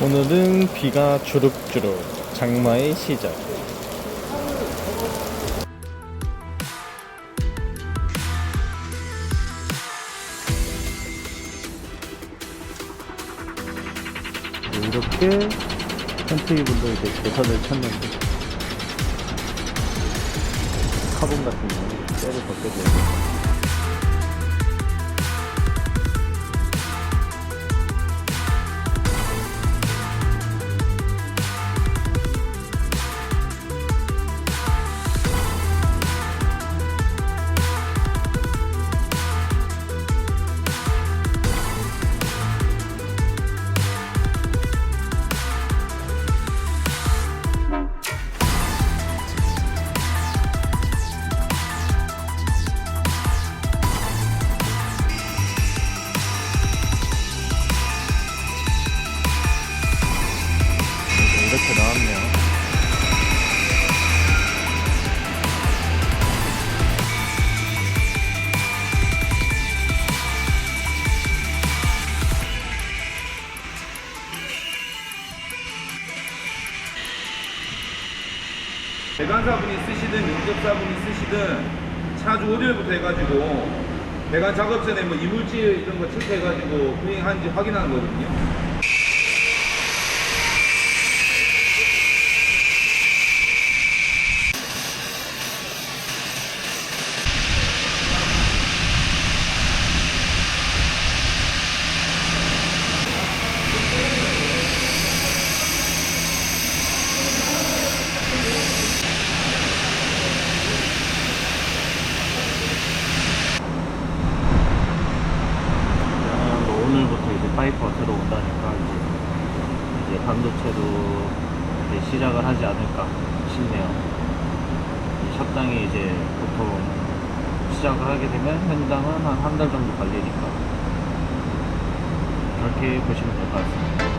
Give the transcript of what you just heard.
오늘은 비가 주룩주룩, 장마의 시작. 이렇게 선택이분도 이제 개선을 찾는데 카본 같은 경우는 때를 벗겨줘야 이렇게 나왔네요. 배관사분이 쓰시든 용접사분이 쓰시든 차주 오일부터 해가지고 배관 작업 전에 뭐 이물질 이런 거 체크해가지고 분해한지 확인하는 거거든요. 오늘부터 이제 파이프가 들어온다니까 이제 반도체도 이제 시작을 하지 않을까 싶네요. 샵장이 이제 보통 시작을 하게 되면 현장은 한 달 정도 걸리니까 그렇게 보시면 될 것 같습니다.